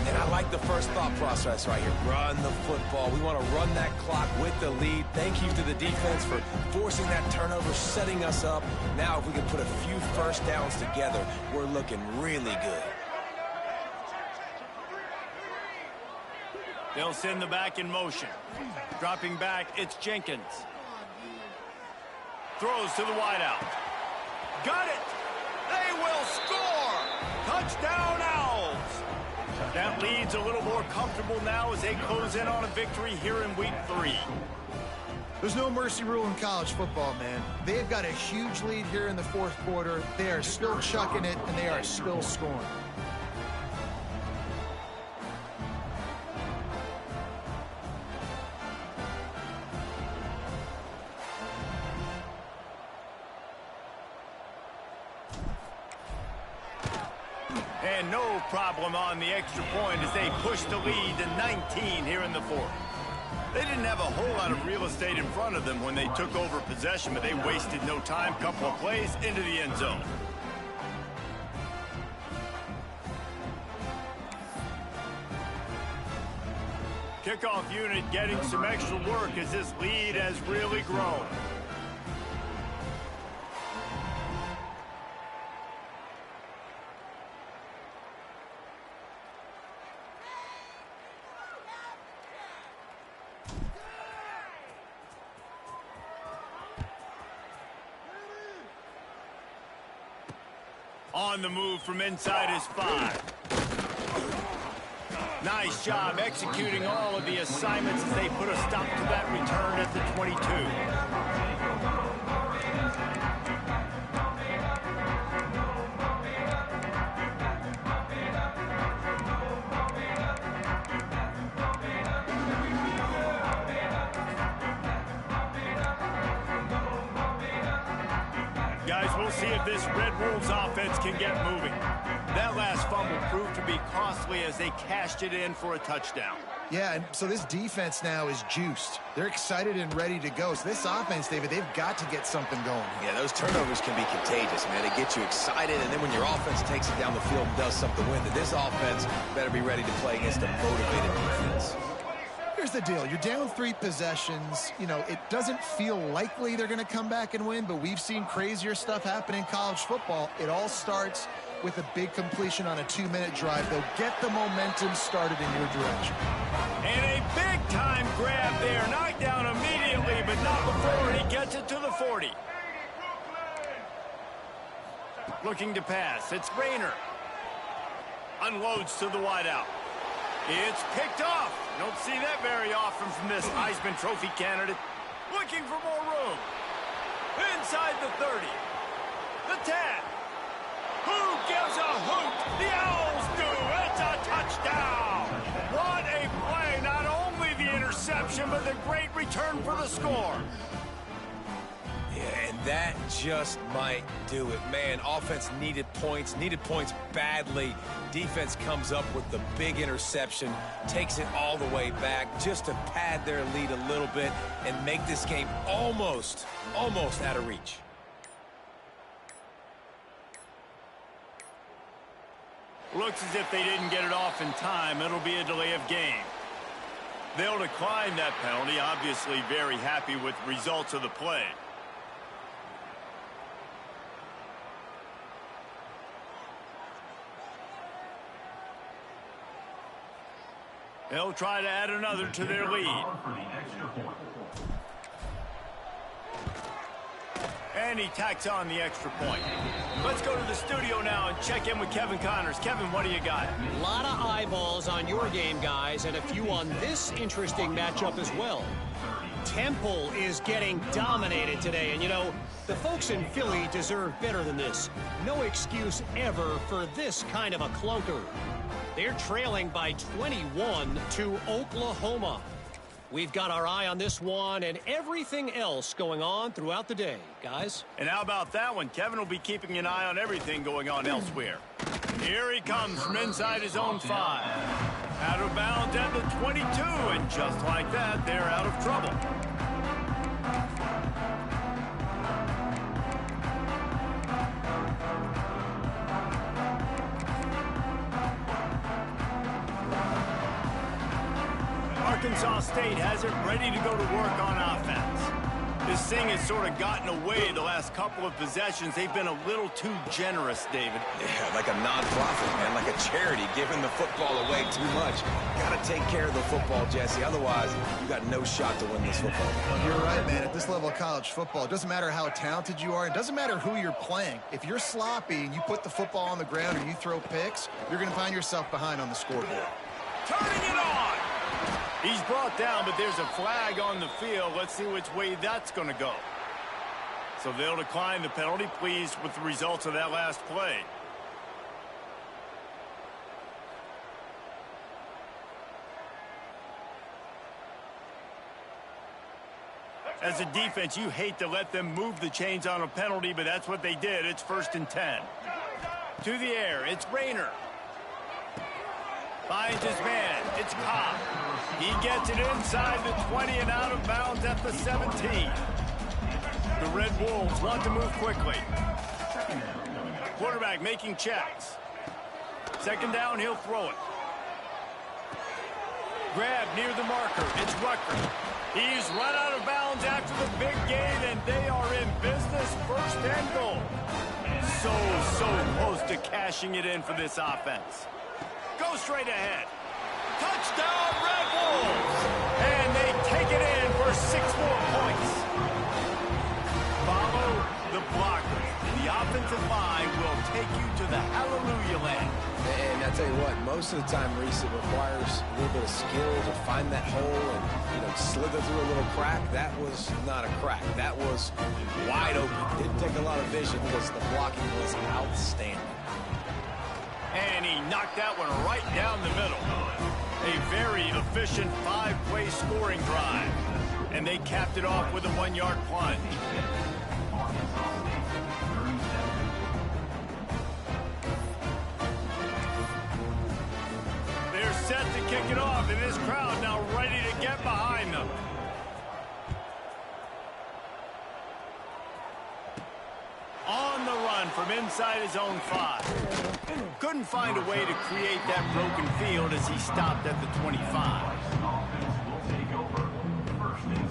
And I like the first thought process right here. Run the football. We want to run that clock with the lead. Thank you to the defense for forcing that turnover, setting us up. Now if we can put a few first downs together, we're looking really good. They'll send the back in motion. Dropping back, it's Jenkins. Throws to the wideout. Got it! They will score! Touchdown, Owls! That lead's a little more comfortable now as they close in on a victory here in Week 3. There's no mercy rule in college football, man. They've got a huge lead here in the 4th quarter. They are still chucking it, and they are still scoring. And no problem on the extra point as they push the lead to 19 here in the 4th. They didn't have a whole lot of real estate in front of them when they took over possession, but they wasted no time. Couple of plays into the end zone. Kickoff unit getting some extra work as this lead has really grown. On the move from inside his 5. Nice job executing all of the assignments as they put a stop to that return at the 22. Guys, we'll see if this Red Wolves offense can get moving. That last fumble proved to be costly as they cashed it in for a touchdown. Yeah, and so this defense now is juiced. They're excited and ready to go. So this offense, David, they've got to get something going. Yeah, those turnovers can be contagious, man. They get you excited, and then when your offense takes it down the field and does something with it, this offense better be ready to play against a motivated defense. Here's the deal. You're down 3 possessions. You know, it doesn't feel likely they're going to come back and win, but we've seen crazier stuff happen in college football. It all starts with a big completion on a 2-minute drive. They'll get the momentum started in your direction. And a big-time grab there. Knocked down immediately, but not before he gets it to the 40. Looking to pass. It's Rayner. Unloads to the wideout. It's picked off. Don't see that very often from this Heisman Trophy candidate. Looking for more room. Inside the 30. The 10. Who gives a hoot? The Owls do. It's a touchdown. What a play. Not only the interception, but the great return for the score. Yeah, and that just might do it. Man, offense needed points badly. Defense comes up with the big interception, takes it all the way back just to pad their lead a little bit and make this game almost out of reach. Looks as if they didn't get it off in time. It'll be a delay of game. They'll decline that penalty, obviously very happy with the results of the play. They'll try to add another to their lead. And he tacks on the extra point. Let's go to the studio now and check in with Kevin Connors. Kevin, what do you got? A lot of eyeballs on your game, guys, and a few on this interesting matchup as well. Temple is getting dominated today, and you know, the folks in Philly deserve better than this. No excuse ever for this kind of a clunker. They're trailing by 21 to Oklahoma. We've got our eye on this one and everything else going on throughout the day, guys. And how about that one? Kevin will be keeping an eye on everything going on elsewhere. Here he comes from inside his own 5. Out of bounds at the 22, and just like that, they're out of trouble. Arkansas State has it ready to go to work on offense. This thing has sort of gotten away the last couple of possessions. They've been a little too generous, David. Yeah, like a non-profit, man, like a charity, giving the football away too much. Got to take care of the football, Jesse. Otherwise, you got no shot to win this football game. You're right, man. At this level of college football, it doesn't matter how talented you are. It doesn't matter who you're playing. If you're sloppy and you put the football on the ground or you throw picks, you're going to find yourself behind on the scoreboard. Turning it on. He's brought down, but there's a flag on the field. Let's see which way that's going to go. So they'll decline the penalty, pleased with the results of that last play. As a defense, you hate to let them move the chains on a penalty, but that's what they did. It's 1st and 10. To the air, it's Rayner. Finds his man. It's Cobb. He gets it inside the 20 and out of bounds at the 17. The Red Wolves want to move quickly. Quarterback making checks. 2nd down, he'll throw it. Grab near the marker. It's Rucker. He's run out of bounds after the big gain, and they are in business. 1st and goal. So close to cashing it in for this offense. Go straight ahead. Touchdown, Red Wolves! And they take it in for 6 more points. Follow the blockers. The offensive line will take you to tell you what, most of the time, Reese, it requires a little bit of skill to find that hole and, slither through a little crack. That was not a crack. That was wide open. Didn't take a lot of vision because the blocking was outstanding. And he knocked that one right down the middle. A very efficient 5-play scoring drive. And they capped it off with a 1-yard plunge. They're set to kick it off, and this crowd now ready to get behind them. On the run from inside his own 5. Couldn't find a way to create that broken field as he stopped at the 25. Offense will take over. First and 10.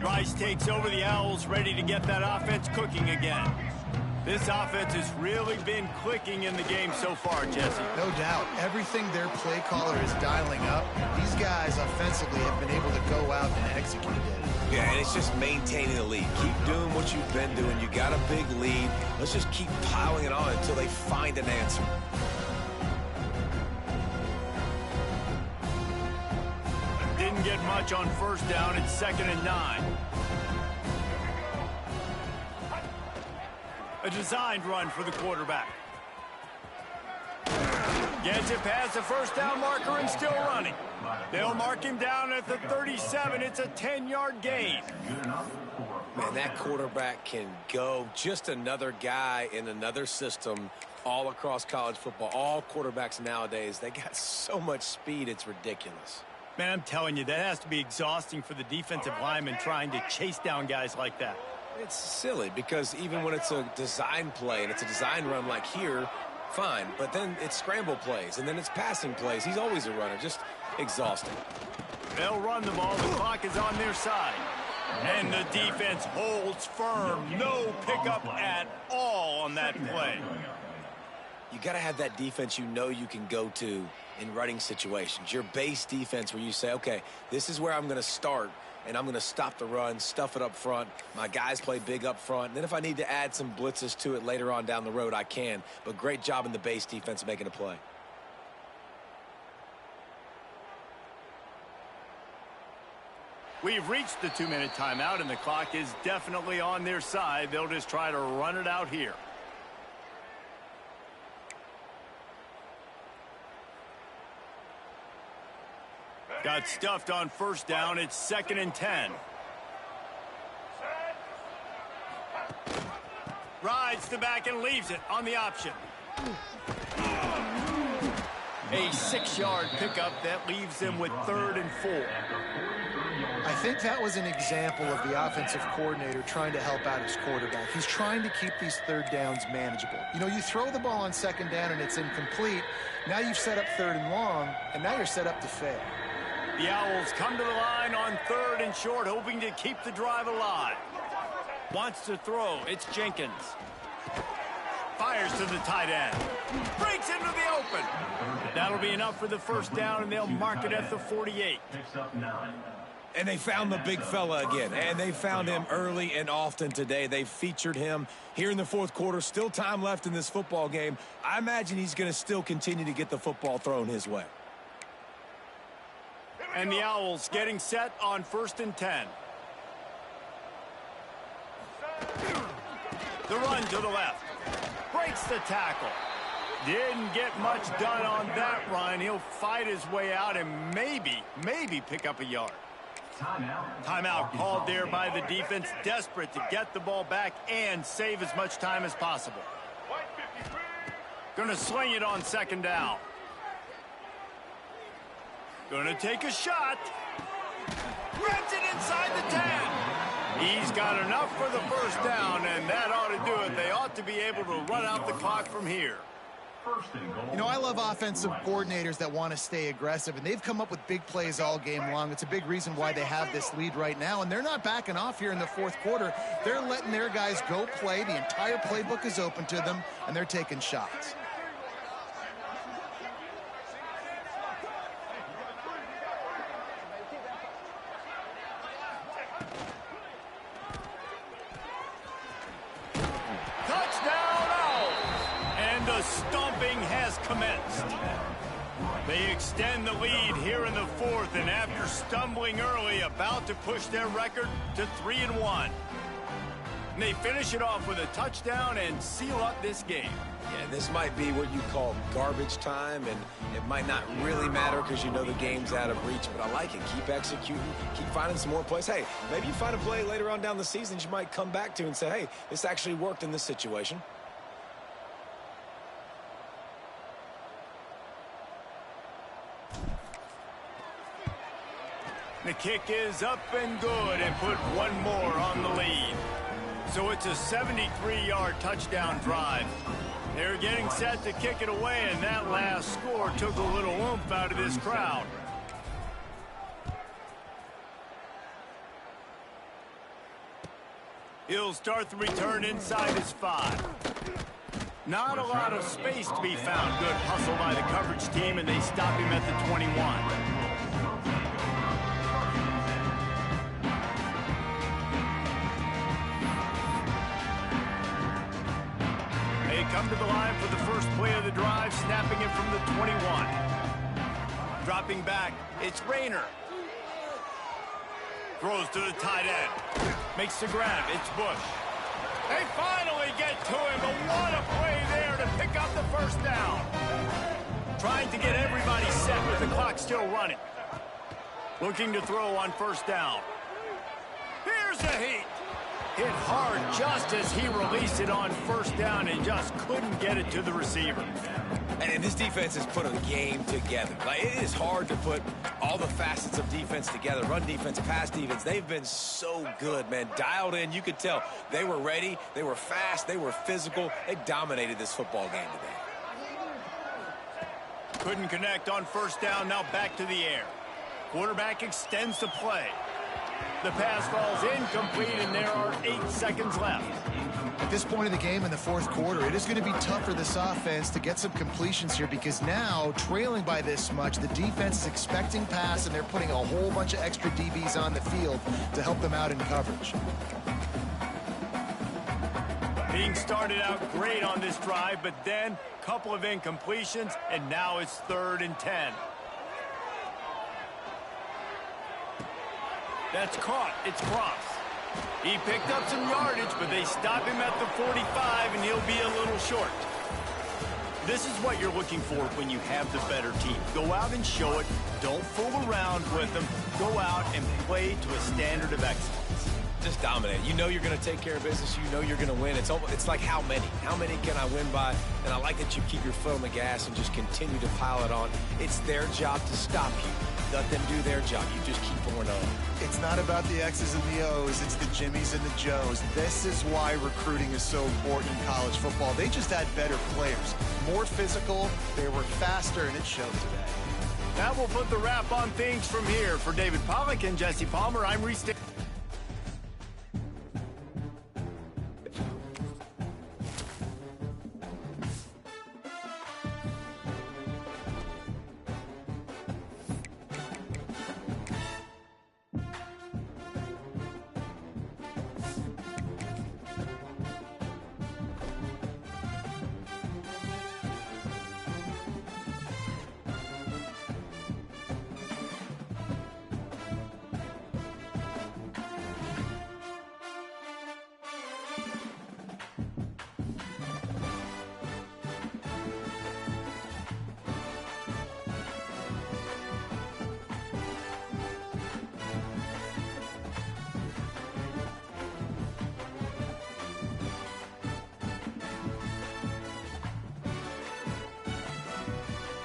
Rice takes over the Owls, ready to get that offense cooking again. This offense has really been clicking in the game so far, Jesse. No doubt. Everything their play caller is dialing up, these guys offensively have been able to go out and execute it. Yeah, and it's just maintaining the lead. Keep doing what you've been doing. You got a big lead. Let's just keep piling it on until they find an answer. Didn't get much on first down. It's 2nd and 9. A designed run for the quarterback. Gets it past the first down marker and still running. They'll mark him down at the 37. It's a 10-yard gain. Man, that quarterback can go. Just another guy in another system all across college football. All quarterbacks nowadays, they got so much speed, it's ridiculous. Man, I'm telling you, that has to be exhausting for the defensive lineman trying to chase down guys like that. It's silly because even when it's a design play and it's a design run like here, fine. But then it's scramble plays and then it's passing plays. He's always a runner. Just exhausting. They'll run the ball. The clock is on their side. And the defense holds firm. No pickup at all on that play. You got to have that defense you know you can go to in running situations. Your base defense where you say, okay, this is where I'm going to start. And I'm going to stop the run, stuff it up front. My guys play big up front. And then if I need to add some blitzes to it later on down the road, I can. But great job in the base defense making a play. We've reached the 2-minute timeout, and the clock is definitely on their side. They'll just try to run it out here. Got stuffed on first down. It's 2nd and 10. Rides the back and leaves it on the option. A 6-yard pickup that leaves them with 3rd and 4. I think that was an example of the offensive coordinator trying to help out his quarterback. He's trying to keep these 3rd downs manageable. You know, you throw the ball on 2nd down and it's incomplete. Now you've set up 3rd and long, and now you're set up to fail. The Owls come to the line on 3rd and short, hoping to keep the drive alive. Wants to throw. It's Jenkins. Fires to the tight end. Breaks into the open. That'll be enough for the first down, and they'll mark it at the 48. And they found the big fella again. And they found him early and often today. They featured him here in the 4th quarter. Still time left in this football game. I imagine he's going to still continue to get the football thrown his way. And the Owls getting set on 1st and 10. The run to the left. Breaks the tackle. Didn't get much done on that run. He'll fight his way out and maybe pick up a yard. Timeout called there by the defense, desperate to get the ball back and save as much time as possible. Gonna sling it on 2nd down. Gonna take a shot. Grabs it inside the 10. He's got enough for the first down, and that ought to do it. They ought to be able to run out the clock from here. You know, I love offensive coordinators that want to stay aggressive, and they've come up with big plays all game long. It's a big reason why they have this lead right now, and they're not backing off here in the 4th quarter. They're letting their guys go play. The entire playbook is open to them, and they're taking shots. has commenced. They extend the lead here in the fourth, and after stumbling early, about to push their record to 3-1. And they finish it off with a touchdown and seal up this game. Yeah, this might be what you call garbage time, and it might not really matter because you know the game's out of reach, but I like it. Keep executing, keep finding some more plays. Hey, maybe you find a play later on down the season you might come back to and say, hey, this actually worked in this situation. The kick is up and good and put one more on the lead. So it's a 73-yard touchdown drive. They're getting set to kick it away, and that last score took a little oomph out of this crowd. He'll start the return inside his 5. Not a lot of space to be found. Good hustle by the coverage team, and they stop him at the 21. Come to the line for the first play of the drive, snapping it from the 21. Dropping back, it's Rayner. Throws to the tight end. Makes the grab, it's Bush. They finally get to him, but what a play there to pick up the first down. Trying to get everybody set with the clock still running. Looking to throw on first down. Here's a heat. Hit hard just as he released it on first down and just couldn't get it to the receiver. And this defense has put a game together. Like, it is hard to put all the facets of defense together. Run defense, pass defense. They've been so good, man. Dialed in. You could tell they were ready. They were fast. They were physical. They dominated this football game today. Couldn't connect on first down. Now back to the air. Quarterback extends the play. The pass falls incomplete, and there are 8 seconds left. At this point in the game in the fourth quarter, it is going to be tough for this offense to get some completions here because now, trailing by this much, the defense is expecting pass, and they're putting a whole bunch of extra DBs on the field to help them out in coverage. Being started out great on this drive, but then a couple of incompletions, and now it's 3rd and 10. That's caught. It's Cross. He picked up some yardage, but they stop him at the 45, and he'll be a little short. This is what you're looking for when you have the better team. Go out and show it. Don't fool around with them. Go out and play to a standard of excellence. Just dominate. You know you're going to take care of business. You know you're going to win. It's like how many? How many can I win by? And I like that you keep your foot on the gas and just continue to pile it on. It's their job to stop you. Let them do their job. You just keep pouring on. It's not about the X's and the O's. It's the Jimmies and the Joes. This is why recruiting is so important in college football. They just had better players. More physical. They were faster, and it showed today. That will put the wrap on things from here. For David Pollack and Jesse Palmer, I'm Reese.